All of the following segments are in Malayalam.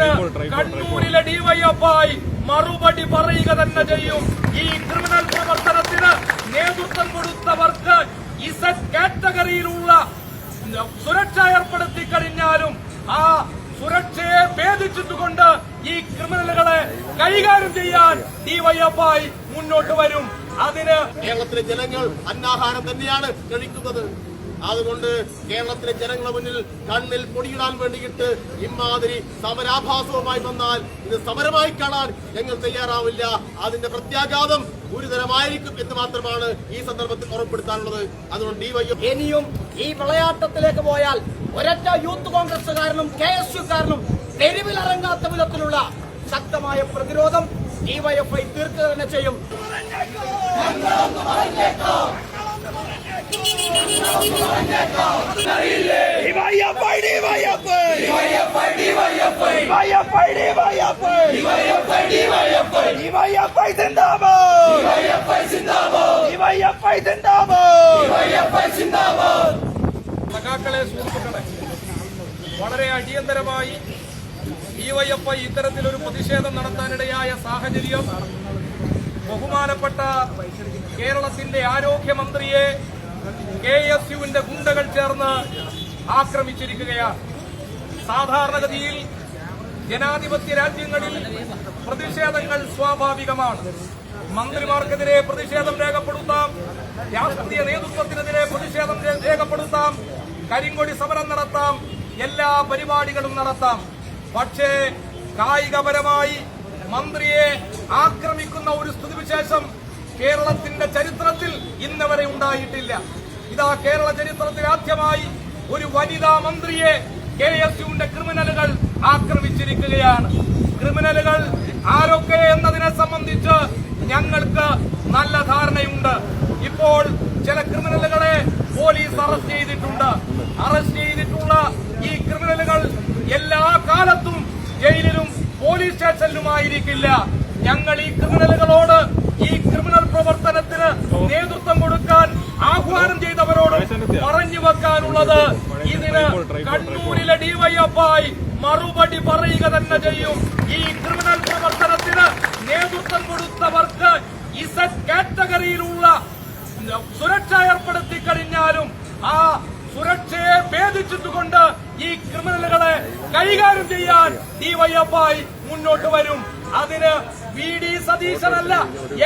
ഇതിന് കണ്ണൂരിലെ ഡിവൈഎഫ്ഐ മറുപടി പറയുക തന്നെ ചെയ്യും. ഈ ക്രിമിനൽ പ്രവർത്തനത്തിന് നേതൃത്വം കൊടുത്തവർക്ക് ഇസഡ് കാറ്റഗറിയിലുള്ള സുരക്ഷ ഏർപ്പെടുത്തി കഴിഞ്ഞാലും ആ സുരക്ഷയെ ഭേദിച്ചിട്ടുകൊണ്ട് ഈ ക്രിമിനലുകളെ കൈകാര്യം ചെയ്യാൻ ഡിവൈഎഫ്ഐ മുന്നോട്ട് വരും. അതിന് കേരളത്തിലെ ജനങ്ങൾ അന്നാഹാരം തന്നെയാണ് കഴിക്കുന്നത്. അതുകൊണ്ട് കേരളത്തിലെ ജനങ്ങളുടെ മുന്നിൽ കണ്ണിൽ പൊടിയിടാൻ വേണ്ടിയിട്ട് ഇമാതിരി സമരാഭാസവുമായി വന്നാൽ ഇത് സമരമായി കാണാൻ ഞങ്ങൾ തയ്യാറാവില്ല. അതിന്റെ പ്രത്യാഘാതം ഗുരുതരമായിരിക്കും എന്ന് മാത്രമാണ് ഈ സന്ദർഭത്തിൽ ഉറപ്പെടുത്താനുള്ളത്. അതുകൊണ്ട് ഡിവൈഎഫ് ഇനിയും ഈ വിളയാട്ടത്തിലേക്ക് പോയാൽ ഒരൊറ്റ യൂത്ത് കോൺഗ്രസുകാരനും KSUക്കാരനും തെരുവിലിറങ്ങാത്ത വിധത്തിലുള്ള ശക്തമായ പ്രതിരോധം ഡിവൈഎഫ്ഐ തീർക്കുക തന്നെ ചെയ്യും. സഖാക്കളെ, സുഹൃത്തുക്കളെ, വളരെ അടിയന്തരമായി ഡിവൈഎഫ്ഐ ഇത്തരത്തിലൊരു പ്രതിഷേധം നടത്താനിടയായ സാഹചര്യം ബഹുമാനപ്പെട്ട കേരളത്തിന്റെ ആരോഗ്യമന്ത്രിയെ KSUവിന്റെ ഗുണ്ടകൾ ചേർന്ന് ആക്രമിച്ചിരിക്കുകയാണ്. സാധാരണഗതിയിൽ ജനാധിപത്യ രാജ്യങ്ങളിൽ പ്രതിഷേധങ്ങൾ സ്വാഭാവികമാണ്. മന്ത്രിമാർക്കെതിരെ പ്രതിഷേധം രേഖപ്പെടുത്താം, രാഷ്ട്രീയ നേതൃത്വത്തിനെതിരെ പ്രതിഷേധം രേഖപ്പെടുത്താം, കരിങ്കൊടി സമരം നടത്താം, എല്ലാ പരിപാടികളും നടത്താം. പക്ഷേ കായികപരമായി മന്ത്രിയെ ആക്രമിക്കുന്ന ഒരു സ്ഥിതിവിശേഷം കേരളത്തിന്റെ ചരിത്രത്തിൽ ഇന്ന് വരെ ഉണ്ടായിട്ടില്ല. ഇതാ കേരള ചരിത്രത്തിൽ ആദ്യമായി ഒരു വനിതാ മന്ത്രിയെ KSUവിന്റെ ക്രിമിനലുകൾ ആക്രമിച്ചിരിക്കുകയാണ്. ക്രിമിനലുകൾ ആരൊക്കെ എന്നതിനെ സംബന്ധിച്ച് ഞങ്ങൾക്ക് നല്ല ധാരണയുണ്ട്. ഇപ്പോൾ ചില ക്രിമിനലുകളെ പോലീസ് അറസ്റ്റ് ചെയ്തിട്ടുണ്ട്. അറസ്റ്റ് ചെയ്തിട്ടുള്ള ഈ ക്രിമിനലുകൾ എല്ലാ കാലത്തും ജയിലിലും പോലീസ് സ്റ്റേഷനിലുമായിരിക്കില്ല. ഞങ്ങൾ ഈ ക്രിമിനലുകളോട്, ഈ ക്രിമിനൽ പ്രവർത്തനത്തിന് നേതൃത്വം കൊടുക്കാൻ ആഹ്വാനം ചെയ്തവരോട് പറഞ്ഞു വെക്കാനുള്ളത്, ഇതിന് കണ്ണൂരിലെ ഡിവൈഎഫ്ഐ മറുപടി പറയുക തന്നെ ചെയ്യും. ഈ ക്രിമിനൽ പ്രവർത്തനത്തിന് നേതൃത്വം കൊടുത്തവർക്ക് ഇസഡ് കാറ്റഗറിയിലുള്ള സുരക്ഷ ഏർപ്പെടുത്തി കഴിഞ്ഞാലും ആ സുരക്ഷയെ ഭേദിച്ചിട്ടുകൊണ്ട് ഈ ക്രിമിനലുകളെ കൈകാര്യം ചെയ്യാൻ ഡിവൈഎഫ്ഐ മുന്നോട്ട് വരും. അതിന് VD സതീശനല്ല,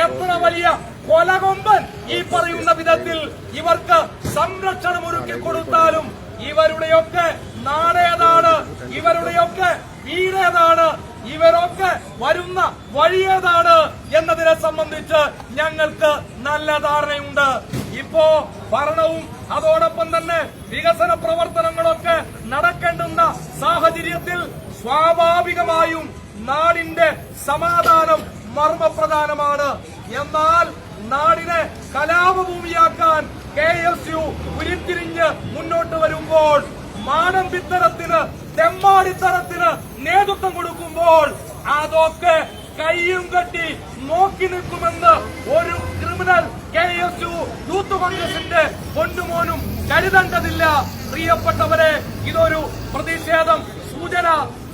എത്ര വലിയ കൊലകൊമ്പൻ ഈ പറയുന്ന വിധത്തിൽ ഇവർക്ക് സംരക്ഷണം ഒരുക്കി കൊടുത്താലും ഇവരുടെയൊക്കെ നാടേതാണ്, ഇവരുടെയൊക്കെ വീടേതാണ്, ഇവരൊക്കെ വരുന്ന വഴിയേതാണ് എന്നതിനെ സംബന്ധിച്ച് ഞങ്ങൾക്ക് നല്ല ധാരണയുണ്ട്. ഇപ്പോ ഭരണവും അതോടൊപ്പം തന്നെ വികസന പ്രവർത്തനങ്ങളൊക്കെ നടക്കേണ്ടുന്ന സാഹചര്യത്തിൽ സ്വാഭാവികമായും നാടിന്റെ സമാധാനം മർമ്മപ്രധാനമാണ്. എന്നാൽ നാടിനെ കലാപഭൂമിയാക്കാൻ KSU ഉരുത്തിരിഞ്ഞ് മുന്നോട്ട് വരുമ്പോൾ, മാടമ്പിത്തരത്തിന്, തെമ്മാടിത്തരത്തിന് നേതൃത്വം കൊടുക്കുമ്പോൾ അതൊക്കെ കയ്യും കെട്ടി നോക്കി നിൽക്കുമെന്ന് ഒരു ക്രിമിനൽ KSU യൂത്ത് കോൺഗ്രസിന്റെ പൊന്നുമോനും കരുതേണ്ടതില്ല. പ്രിയപ്പെട്ടവരെ, ഇതൊരു പ്രതിഷേധം, സൂചന,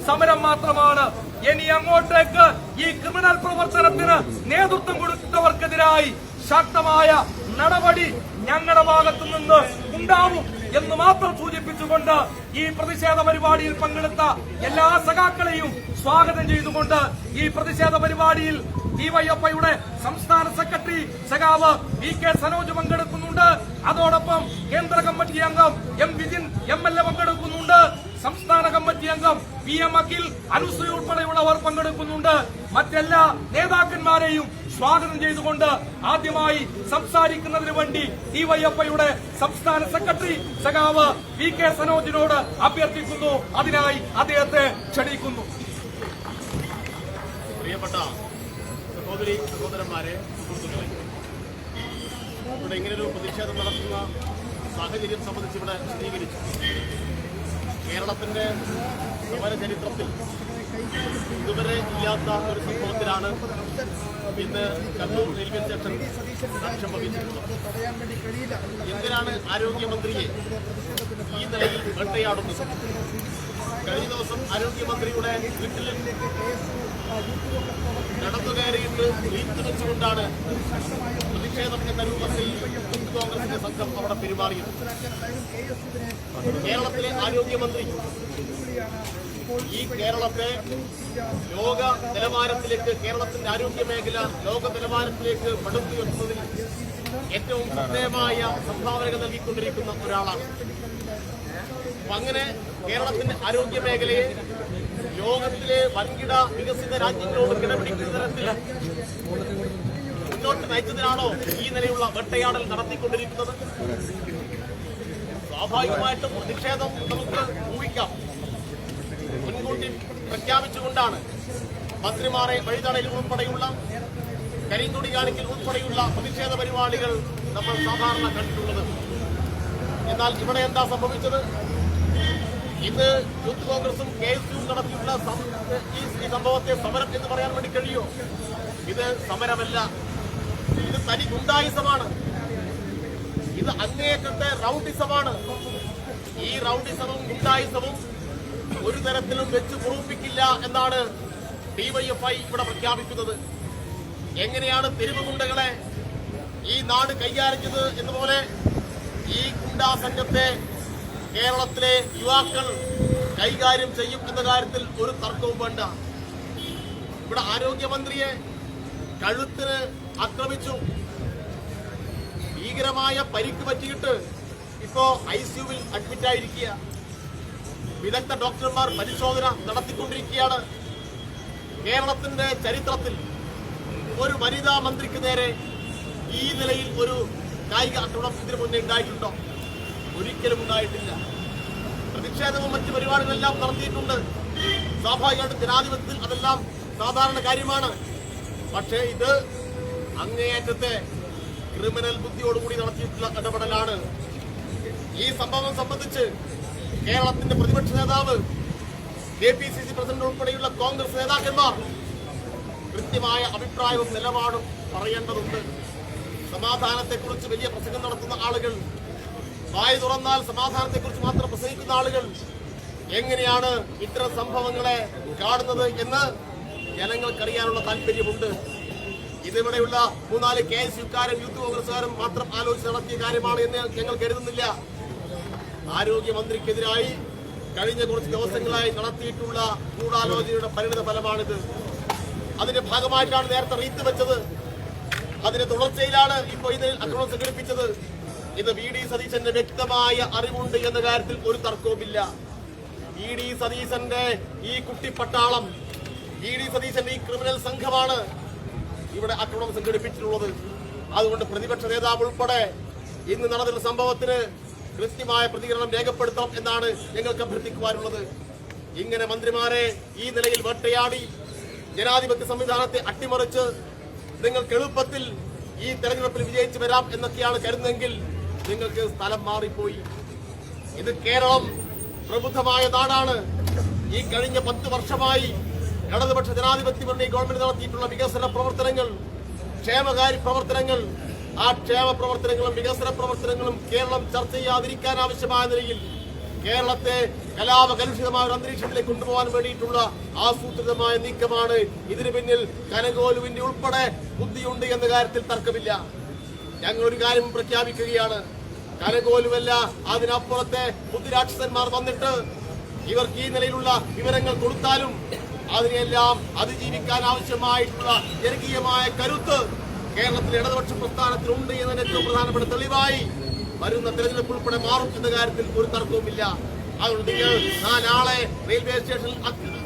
സമരം മാത്രമാണ്. ഇനി അങ്ങോട്ടേക്ക് ഈ ക്രിമിനൽ പ്രവർത്തനത്തിന് നേതൃത്വം കൊടുത്തവർക്കെതിരായി ശക്തമായ നടപടി ഞങ്ങളുടെ ഭാഗത്തു നിന്ന് ഉണ്ടാവും എന്ന് മാത്രം സൂചിപ്പിച്ചുകൊണ്ട് ഈ പ്രതിഷേധ പരിപാടിയിൽ പങ്കെടുത്ത എല്ലാ സഖാക്കളെയും സ്വാഗതം ചെയ്തുകൊണ്ട് ഈ പ്രതിഷേധ പരിപാടിയിൽ ഡിവൈഎഫ്ഐയുടെ സംസ്ഥാന സെക്രട്ടറി സഖാവ് VK സനോജ് പങ്കെടുക്കുന്നുണ്ട്. അതോടൊപ്പം കേന്ദ്ര കമ്മിറ്റി അംഗം M വിജിൻ MLA പങ്കെടുക്കുന്നുണ്ട്. സംസ്ഥാന കമ്മിറ്റി അംഗം PM അഖിൽ, അനുശ്രീ ഉൾപ്പെടെയുള്ളവർ പങ്കെടുക്കുന്നുണ്ട്. മറ്റെല്ലാ നേതാക്കന്മാരെയും സ്വാഗതം ചെയ്തുകൊണ്ട് ആദ്യമായി സംസാരിക്കുന്നതിന് വേണ്ടി ഡിവൈഎഫ്ഐയുടെ സംസ്ഥാന സെക്രട്ടറി സഖാവ് VK സനോജിനോട് അഭ്യർത്ഥിക്കുന്നു. അതിനായി അദ്ദേഹത്തെ ക്ഷണിക്കുന്നു. പ്രിയപ്പെട്ട സഹോദരി സഹോദരന്മാരെ, സുഹൃത്തുക്കളെ, ഇവിടെ ഇങ്ങനൊരു പ്രതിഷേധം നടത്തുന്ന സാഹചര്യം സംബന്ധിച്ച് ഇവിടെ വിശദീകരിച്ചു. കേരളത്തിന്റെ സമര ചരിത്രത്തിൽ ഇതുവരെ ഇല്ലാത്ത ഒരു സംഭവത്തിലാണ് ഇന്ന് കണ്ണൂർ റെയിൽവേ സ്റ്റേഷൻ സാക്ഷ്യം വഹിച്ചിട്ടുള്ളത്. എന്തിനാണ് ആരോഗ്യമന്ത്രിയെ ഈ നിലയിൽ വേട്ടയാടുന്നത്? കഴിഞ്ഞ ദിവസം ആരോഗ്യമന്ത്രിയുടെ വീട്ടിൽ നടന്നു കയറിയിട്ട് വീഴ്ച വെച്ചുകൊണ്ടാണ് പ്രതിഷേധം എന്ന രൂപത്തിൽ യൂത്ത് കോൺഗ്രസിന്റെ സംഘം അവിടെ പെരുമാറിയത്. കേരളത്തിലെ ആരോഗ്യമന്ത്രി ഈ കേരളത്തെ ലോക നിലവാരത്തിലേക്ക്, കേരളത്തിന്റെ ആരോഗ്യ മേഖല ലോക നിലവാരത്തിലേക്ക് പടുത്തുയർത്തുന്നതിൽ ഏറ്റവും ശ്രദ്ധേയമായ സംഭാവനകൾ നൽകിക്കൊണ്ടിരിക്കുന്ന ഒരാളാണ്. അങ്ങനെ കേരളത്തിന്റെ ആരോഗ്യ മേഖലയെ ലോകത്തിലെ വൻകിട വികസിത രാജ്യങ്ങളോട് കിടപിടിക്കുന്ന തരത്തിൽ മുന്നോട്ട് നയിച്ചതിനാണോ ഈ നിലയുള്ള വേട്ടയാടൽ നടത്തിക്കൊണ്ടിരിക്കുന്നത്? സ്വാഭാവികമായിട്ടും പ്രതിഷേധം നമുക്ക് ഊഹിക്കാം. മുൻകൂട്ടി പ്രഖ്യാപിച്ചുകൊണ്ടാണ് മന്ത്രിമാരെ വഴിതടയിൽ ഉൾപ്പെടെയുള്ള കരിങ്കൊടി കാണിക്കൽ ഉൾപ്പെടെയുള്ള പ്രതിഷേധ പരിപാടികൾ നമ്മൾ സാധാരണ കണ്ടിട്ടുള്ളത്. എന്നാൽ ഇവിടെ എന്താ സംഭവിച്ചത്? ഇന്ന് യൂത്ത് കോൺഗ്രസും KSUവും നടത്തിയുള്ള ഈ സംഭവത്തെ സമരം എന്ന് പറയാൻ വേണ്ടി കഴിയോ? ഇത് സമരമല്ല, ഇത് തനി ഗുണ്ടായിസമാണ്. ഇത് അങ്ങേയറ്റത്തെ റൗഡിസമാണ്. ഈ റൗഡിസവും ഗുണ്ടായിസവും ഒരു തരത്തിലും വെച്ച് പൊറുപ്പിക്കില്ല എന്നാണ് DYFI ഇവിടെ പ്രഖ്യാപിക്കുന്നത്. എങ്ങനെയാണ് തെരുവ് ഗുണ്ടകളെ ഈ നാട് കൈകാര്യം ചെയ്തത് എന്നപോലെ ഈ ഗുണ്ടാ സംഘത്തെ കേരളത്തിലെ യുവാക്കൾ കൈകാര്യം ചെയ്യും എന്ന കാര്യത്തിൽ ഒരു തർക്കവും വേണ്ട. ഇവിടെ ആരോഗ്യമന്ത്രിയെ കഴുത്തിന് ആക്രമിച്ചു, ഭീകരമായ പരിക്ക് പറ്റിയിട്ട് ഇപ്പോ ICUവിൽ അഡ്മിറ്റായിരിക്കുക. വിദഗ്ധ ഡോക്ടർമാർ പരിശോധന നടത്തിക്കൊണ്ടിരിക്കുകയാണ്. കേരളത്തിന്റെ ചരിത്രത്തിൽ ഒരു വനിതാ മന്ത്രിക്ക് നേരെ ഈ നിലയിൽ ഒരു കായിക ആക്രമണം ഇതിനു മുന്നേ ഉണ്ടായിട്ടുണ്ടോ? ഒരിക്കലും ഉണ്ടായിട്ടില്ല. പ്രതിഷേധവും മറ്റു പരിപാടികളെല്ലാം നടത്തിയിട്ടുണ്ട്. സ്വാഭാവികമായിട്ടും ജനാധിപത്യത്തിൽ അതെല്ലാം സാധാരണ കാര്യമാണ്. പക്ഷേ ഇത് അങ്ങേയറ്റത്തെ ക്രിമിനൽ ബുദ്ധിയോടുകൂടി നടത്തിയിട്ടുള്ള ഇടപെടലാണ്. ഈ സംഭവം സംബന്ധിച്ച് കേരളത്തിന്റെ പ്രതിപക്ഷ നേതാവ്, KPCC പ്രസിഡന്റ് ഉൾപ്പെടെയുള്ള കോൺഗ്രസ് നേതാക്കന്മാർ കൃത്യമായ അഭിപ്രായവും നിലപാടും പറയേണ്ടതുണ്ട്. സമാധാനത്തെക്കുറിച്ച് വലിയ പ്രസംഗം നടത്തുന്ന ആളുകൾ, വായു തുറന്നാൽ സമാധാനത്തെക്കുറിച്ച് മാത്രം പ്രസംഗിക്കുന്ന ആളുകൾ എങ്ങനെയാണ് ഇത്തരം സംഭവങ്ങളെ കാണുന്നത് എന്ന് ജനങ്ങൾക്കറിയാനുള്ള താല്പര്യമുണ്ട്. ഇതിവിടെയുള്ള 3-4 KSUക്കാരും യൂത്ത് കോൺഗ്രസുകാരും മാത്രം ആലോചിച്ച് നടത്തിയ കാര്യമാണ് എന്ന് ഞങ്ങൾ കരുതുന്നില്ല. ആരോഗ്യമന്ത്രിക്കെതിരായി കഴിഞ്ഞ കുറച്ച് ദിവസങ്ങളായി നടത്തിയിട്ടുള്ള ഗൂഢാലോചനയുടെ പരിണിത ഫലമാണിത്. അതിന്റെ ഭാഗമായിട്ടാണ് നേരത്തെ റീത്ത് വെച്ചത്. അതിന്റെ തുടർച്ചയിലാണ് ഇപ്പോൾ ഇതിൽ ആക്രമണം സംഘടിപ്പിച്ചത്. ഇത് VD സതീശന്റെ വ്യക്തമായ അറിവുണ്ട് എന്ന കാര്യത്തിൽ ഒരു തർക്കവുമില്ല. VD സതീശന്റെ ഈ കുട്ടിപ്പട്ടാളം, VD സതീശന്റെ ഈ ക്രിമിനൽ സംഘമാണ് ഇവിടെ ആക്രമണം സംഘടിപ്പിച്ചിട്ടുള്ളത്. അതുകൊണ്ട് പ്രതിപക്ഷ നേതാവ് ഉൾപ്പെടെ ഇന്ന് നടന്ന സംഭവത്തിന് കൃത്യമായ പ്രതികരണം രേഖപ്പെടുത്തണം എന്നാണ് ഞങ്ങൾക്ക് അഭ്യർത്ഥിക്കുവാനുള്ളത്. ഇങ്ങനെ മന്ത്രിമാരെ ഈ നിലയിൽ വേട്ടയാടി ജനാധിപത്യ സംവിധാനത്തെ അട്ടിമറിച്ച് നിങ്ങൾക്ക് എളുപ്പത്തിൽ ഈ തെരഞ്ഞെടുപ്പിൽ വിജയിച്ചു വരാം എന്നൊക്കെയാണ് കരുതുന്നതെങ്കിൽ നിങ്ങൾക്ക് സ്ഥലം മാറിപ്പോയി. ഇത് കേരളം പ്രബുദ്ധമായ നാടാണ്. ഈ കഴിഞ്ഞ 10 വർഷമായി ഇടതുപക്ഷ ജനാധിപത്യ മുന്നണി ഗവൺമെന്റ് നടത്തിയിട്ടുള്ള വികസന പ്രവർത്തനങ്ങൾ, ക്ഷേമകാര്യ പ്രവർത്തനങ്ങൾ, ആ ക്ഷേമ പ്രവർത്തനങ്ങളും വികസന പ്രവർത്തനങ്ങളും കേരളം ചർച്ച ചെയ്യാതിരിക്കാൻ ആവശ്യമായ നിലയിൽ കേരളത്തെ കലാപകലുഷിതമായ ഒരു അന്തരീക്ഷത്തിലേക്ക് കൊണ്ടുപോകാൻ വേണ്ടിയിട്ടുള്ള ആസൂത്രിതമായ നീക്കമാണ്. ഇതിനു പിന്നിൽ കനകോലുവിന്റെ ഉൾപ്പെടെ ബുദ്ധിയുണ്ട് എന്ന കാര്യത്തിൽ തർക്കമില്ല. ഞങ്ങൾ ഒരു കാര്യം പ്രഖ്യാപിക്കുകയാണ്. കനകോലുവല്ല, അതിനപ്പുറത്തെ ബുദ്ധിരാക്ഷസന്മാർ വന്നിട്ട് ഇവർക്ക് ഈ നിലയിലുള്ള വിവരങ്ങൾ കൊടുത്താലും അതിനെല്ലാം അതിജീവിക്കാൻ ആവശ്യമായിട്ടുള്ള ജനകീയമായ കരുത്ത് കേരളത്തിലെ ഇടതുപക്ഷ പ്രസ്ഥാനത്തിനുണ്ട് എന്നതിന് ഏറ്റവും പ്രധാനപ്പെട്ട തെളിവായി വരുന്ന തെരഞ്ഞെടുപ്പ് ഉൾപ്പെടെ മാറും എന്ന കാര്യത്തിൽ ഒരു തർക്കവുമില്ല. അതുകൊണ്ട് നിങ്ങൾ നാളെ റെയിൽവേ സ്റ്റേഷനിൽ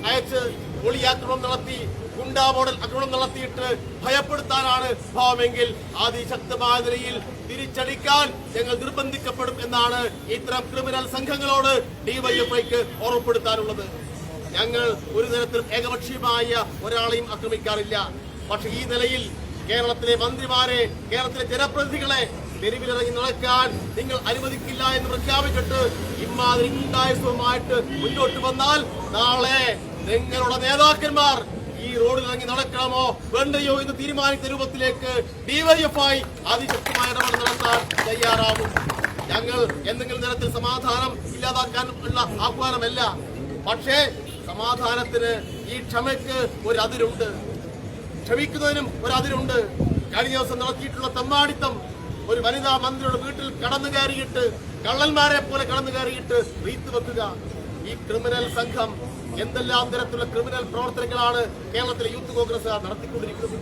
അയച്ച് ഒളിയാക്രമണം നടത്തി, ഗുണ്ടാ മോഡൽ ആക്രമണം നടത്തിയിട്ട് ഭയപ്പെടുത്താനാണ് ഭാവമെങ്കിൽ അതിശക്തമായ നിലയിൽ തിരിച്ചടിക്കാൻ ഞങ്ങൾ നിർബന്ധിക്കപ്പെടും എന്നാണ് ഇത്തരം ക്രിമിനൽ സംഘങ്ങളോട് DYFIക്ക് ഓർമ്മപ്പെടുത്താനുള്ളത്. ഞങ്ങൾ ഒരു തരത്തിലും ഏകപക്ഷീയമായ ഒരാളെയും ആക്രമിക്കാറില്ല. പക്ഷെ ഈ നിലയിൽ കേരളത്തിലെ മന്ത്രിമാരെ, കേരളത്തിലെ ജനപ്രതിനിധികളെ തെരുവിലിറങ്ങി നടക്കാൻ നിങ്ങൾ അനുവദിക്കില്ല എന്ന് പ്രഖ്യാപിച്ചിട്ട് ഇമാതിരി ഗുണ്ടായുസവുമായിട്ട് മുന്നോട്ട് വന്നാൽ നാളെ നിങ്ങളുടെ നേതാക്കന്മാർ ഈ റോഡിലിറങ്ങി നടക്കണമോ വേണ്ടയോ എന്ന് തീരുമാനിക്കുന്ന രൂപത്തിലേക്ക് DYFI അതിശക്തമായ ഇടപെടൽ നടത്താൻ തയ്യാറാവും. ഞങ്ങൾ എന്തെങ്കിലും തരത്തിൽ സമാധാനം ഇല്ലാതാക്കാൻ ഉള്ള ആഹ്വാനമല്ല. പക്ഷേ സമാധാനത്തിന് ഈ ക്ഷമയ്ക്ക് ഒരു അതിരുണ്ട്, ക്ഷമിക്കുന്നതിനും ഒരു അതിരുണ്ട്. കഴിഞ്ഞ ദിവസം നടത്തിയിട്ടുള്ള തെമ്മാടിത്തം, ഒരു വനിതാ മന്ത്രിയുടെ വീട്ടിൽ കടന്നു കയറിയിട്ട് കള്ളന്മാരെ പോലെ കടന്നു കയറിയിട്ട് റീത്ത് വെക്കുക. ഈ ക്രിമിനൽ സംഘം എന്തെല്ലാം തരത്തിലുള്ള ക്രിമിനൽ പ്രവർത്തനങ്ങളാണ് കേരളത്തിലെ യൂത്ത് കോൺഗ്രസ് നടത്തിക്കൊണ്ടിരിക്കുന്നത്.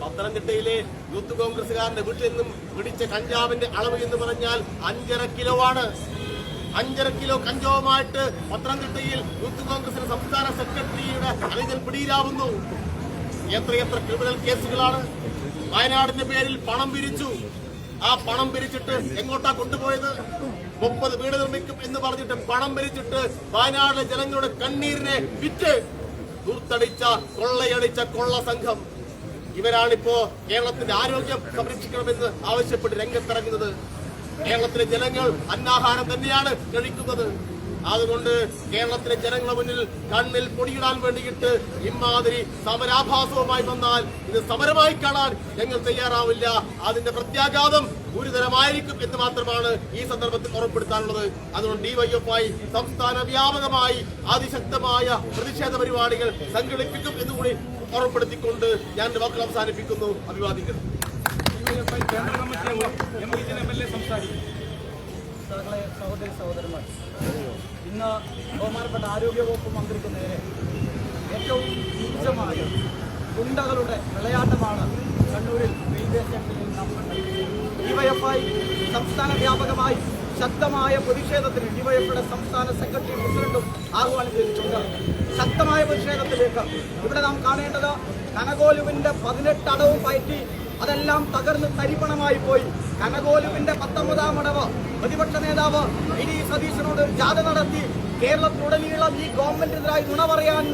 പത്തനംതിട്ടയിലെ യൂത്ത് കോൺഗ്രസുകാരന്റെ വീട്ടിൽ നിന്നും പിടിച്ച കഞ്ചാവിന്റെ അളവ് എന്ന് പറഞ്ഞാൽ 5.5 കിലോ ആണ്. 5.5 കിലോ കഞ്ചാവുമായിട്ട് പത്തനംതിട്ടയിൽ യൂത്ത് കോൺഗ്രസിന്റെ സംസ്ഥാന സെക്രട്ടറിയുടെ അനുജൻ പിടിയിലാവുന്നു. എത്രയെത്ര ക്രിമിനൽ കേസുകളാണ്. വയനാടിന്റെ പേരിൽ പണം പിരിച്ചു. ആ പണം പിരിച്ചിട്ട് എങ്ങോട്ടാ കൊണ്ടുപോയത്? 30 വീട് നിർമ്മിക്കും എന്ന് പറഞ്ഞിട്ട് പണം പിരിച്ചിട്ട് വയനാട്ടിലെ ജനങ്ങളുടെ കണ്ണീരിനെ വിറ്റ് ദൂർത്തടിച്ച കൊള്ളയടിച്ച കൊള്ള സംഘം. ഇവരാണിപ്പോ കേരളത്തിന്റെ ആരോഗ്യം സംരക്ഷിക്കണമെന്ന് ആവശ്യപ്പെട്ട് രംഗത്തിറങ്ങുന്നത്. കേരളത്തിലെ ജനങ്ങൾ അന്നാഹാരം തന്നെയാണ് കഴിക്കുന്നത്. അതുകൊണ്ട് കേരളത്തിലെ ജനങ്ങളുടെ മുന്നിൽ കണ്ണിൽ പൊടിയിടാൻ വേണ്ടിയിട്ട് ഇമാതിരി സമരാഭാസവുമായി വന്നാൽ ഇത് സമരമായി കാണാൻ ഞങ്ങൾ തയ്യാറാവില്ല. അതിന്റെ പ്രത്യാഘാതം ഗുരുതരമായിരിക്കും എന്ന് മാത്രമാണ് ഈ സന്ദർഭത്തിൽ ഉറപ്പെടുത്താനുള്ളത്. അതുകൊണ്ട് ഡിവൈഎഫ്ഐ സംസ്ഥാന വ്യാപകമായി അതിശക്തമായ പ്രതിഷേധ പരിപാടികൾ സംഘടിപ്പിക്കും എന്നുകൂടി ഉറപ്പെടുത്തിക്കൊണ്ട് ഞാൻ എന്റെ വാക്കുകൾ അവസാനിപ്പിക്കുന്നു. അഭിവാദിക്കുന്നു. കേന്ദ്ര കമ്മിറ്റി അംഗം എം.വി. എം.എൽ.എ. സംസാരിക്കും. സഹോദരി സഹോദരന്മാർ, ഇന്ന് ബഹുമാനപ്പെട്ട ആരോഗ്യവകുപ്പ് മന്ത്രിക്ക് നേരെ ഏറ്റവും നീചമായ ഗുണ്ടകളുടെ വിളയാട്ടമാണ് കണ്ണൂരിൽ റെയിൽവേ സ്റ്റേഷനിൽ നാം കണ്ടത്. ഡിവൈഎഫ്ഐ സംസ്ഥാന വ്യാപകമായി ശക്തമായ പ്രതിഷേധത്തിന് ഡിവൈഎഫ്ഐയുടെ സംസ്ഥാന സെക്രട്ടറി പ്രസിഡന്റും ആഹ്വാനം ചെയ്തിട്ടുണ്ട്. ശക്തമായ പ്രതിഷേധത്തിലേക്ക് ഇവിടെ നാം കാണേണ്ടത് കനകോലുവിന്റെ 18 അടവ് പയറ്റി അതെല്ലാം തകർന്ന് തരിപ്പണമായി പോയി. കനകോലുവിന്റെ 19ാം അടവ് പ്രതിപക്ഷ നേതാവ് വി.ഡി. സതീശനോട് ജാഥ നടത്തി കേരളത്തിലുടനീളം ഈ ഗവൺമെന്റിനെതിരായി നുണ പറയാൻ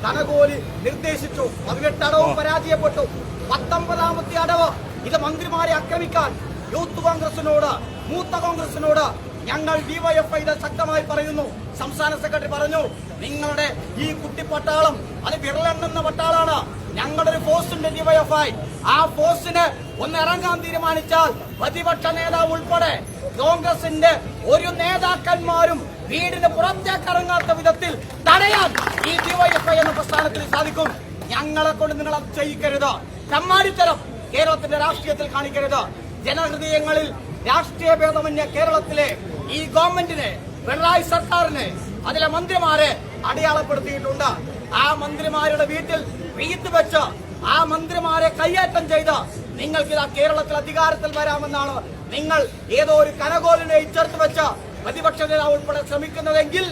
കനകോലി നിർദ്ദേശിച്ചു. 18 അടവും പരാജയപ്പെട്ടു. 19ാമത്തെ അടവ് ഇത് മന്ത്രിമാരെ ആക്രമിക്കാൻ യൂത്ത് കോൺഗ്രസിനോട്, മൂത്ത കോൺഗ്രസിനോട് ഞങ്ങൾ ഡിവൈഎഫ്ഐ ശക്തമായി പറയുന്നു. സംസ്ഥാന സെക്രട്ടറി പറഞ്ഞു, നിങ്ങളുടെ ഈ കുട്ടിപ്പട്ടാളം അത് വിരലെണ്ണുന്ന പട്ടാളാണ്. ഞങ്ങളുടെ ഒരു ഫോഴ്സ് ഉണ്ട് ഡിവൈഎഫ്ഐ. ആ ഫോഴ്സിന് ഒന്ന് ഇറങ്ങാൻ തീരുമാനിച്ചാൽ പ്രതിപക്ഷ നേതാവ് ഉൾപ്പെടെ കോൺഗ്രസിന്റെ ഒരു നേതാക്കന്മാരും വീടിന് പുറത്തേക്ക് ഇറങ്ങാത്ത വിധത്തിൽ തടയാൻ ഈ ഡിവൈഎഫ്ഐ എന്ന പ്രസ്ഥാനത്തിന് സാധിക്കും. ഞങ്ങളെ കൊണ്ട് നിങ്ങൾ അത് ചെയ്യിക്കരുത്. ചമ്മാടിത്തരം കേരളത്തിന്റെ രാഷ്ട്രീയത്തിൽ കാണിക്കരുത്. ജനഹൃദയങ്ങളിൽ രാഷ്ട്രീയ ഭേദമന്യ കേരളത്തിലെ ഈ ഗവൺമെന്റിനെ, പിണറായി സർക്കാരിനെ, അതിലെ മന്ത്രിമാരെ അടയാളപ്പെടുത്തിയിട്ടുണ്ട്. ആ മന്ത്രിമാരുടെ വീട്ടിൽ റീത്ത് വെച്ച് ആ മന്ത്രിമാരെ കയ്യേറ്റം ചെയ്ത് നിങ്ങൾക്ക് ഇതാ കേരളത്തിൽ അധികാരത്തിൽ വരാമെന്നാണ് നിങ്ങൾ ഏതോ ഒരു കനകോലിനെ ചേർത്ത് വെച്ച് പ്രതിപക്ഷ നേതാവ് ഉൾപ്പെടെ ശ്രമിക്കുന്നതെങ്കിൽ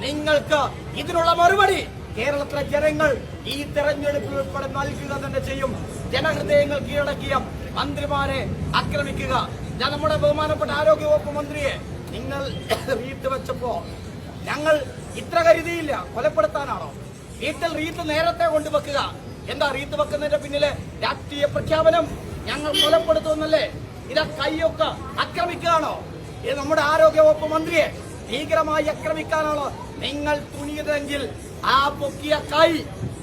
നിങ്ങൾക്ക് ഇതിനുള്ള മറുപടി കേരളത്തിലെ ജനങ്ങൾ ഈ തെരഞ്ഞെടുപ്പിൽ ഉൾപ്പെടെ നൽകുക തന്നെ ചെയ്യും. ജനഹൃദയങ്ങൾ കീഴടക്കിയ മന്ത്രിമാരെ ആക്രമിക്കുക. ഞാൻ നമ്മുടെ ബഹുമാനപ്പെട്ട ആരോഗ്യവകുപ്പ് മന്ത്രിയെ നിങ്ങൾ റീത്ത് വെച്ചപ്പോ ഞങ്ങൾ ഇത്ര കരുതിയില്ല. കൊലപ്പെടുത്താനാണോ? വീട്ടിൽ റീത്ത് നേരത്തെ കൊണ്ടുവെക്കുക. എന്താ റീത്ത് വെക്കുന്നതിന്റെ പിന്നിലെ രാഷ്ട്രീയ പ്രഖ്യാപനം? ഞങ്ങൾ കൊലപ്പെടുത്തുന്നല്ലേ? ഇതാ കൈയൊക്കെ ആക്രമിക്കുകയാണോ? ഇത് നമ്മുടെ ആരോഗ്യവകുപ്പ് മന്ത്രിയെ ഭീകരമായി ആക്രമിക്കാനാണോ നിങ്ങൾ തുനിയതെങ്കിൽ ആ പൊക്കിയ കൈ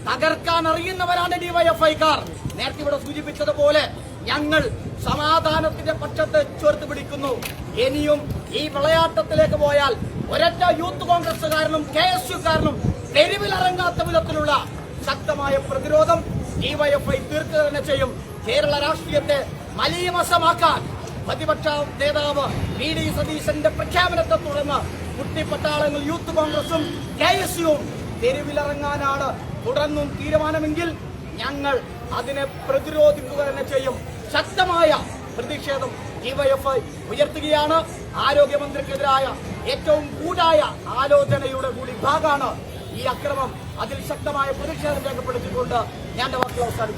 തകർക്കാൻ അറിയുന്നവരാണ് ഡിവൈഎഫ്ഐക്കാർ. നേരത്തെ ഇവിടെ സൂചിപ്പിച്ചതുപോലെ ഞങ്ങൾ സമാധാനത്തിന്റെ പക്ഷത്തെ ചേർത്ത് പിടിക്കുന്നു. ഇനിയും ഈ വിളയാട്ടത്തിലേക്ക് പോയാൽ ഒരൊറ്റ യൂത്ത് കോൺഗ്രസുകാരനും KSUക്കാരനും തെരുവിലിറങ്ങാത്ത വിധത്തിലുള്ള ശക്തമായ പ്രതിരോധം ഡിവൈഎഫ്ഐ തീർക്കുക തന്നെ ചെയ്യും. കേരള രാഷ്ട്രീയത്തെ മലീമസമാക്കാൻ പ്രതിപക്ഷ നേതാവ് വി.ഡി. സതീശന്റെ പ്രഖ്യാപനത്തെ തുടർന്ന് കുട്ടിപ്പട്ടാളങ്ങൾ യൂത്ത് കോൺഗ്രസും KSUവും തെരുവിലിറങ്ങാനാണ് തുടർന്നും തീരുമാനമെങ്കിൽ ഞങ്ങൾ അതിനെ പ്രതിരോധിക്കുക തന്നെ ചെയ്യും. ശക്തമായ പ്രതിഷേധം ഡിവൈഎഫ്ഐ ഉയർത്തുകയാണ്. ആരോഗ്യമന്ത്രിക്കെതിരായ ഏറ്റവും കൂടായ ആലോചനയുടെ കൂടി ഭാഗമാണ് ഈ അക്രമം. അതിൽ ശക്തമായ പ്രതിഷേധം രേഖപ്പെടുത്തിക്കൊണ്ട് ഞാൻ വാക്കുകൾ അവസാനിപ്പിക്കുന്നു.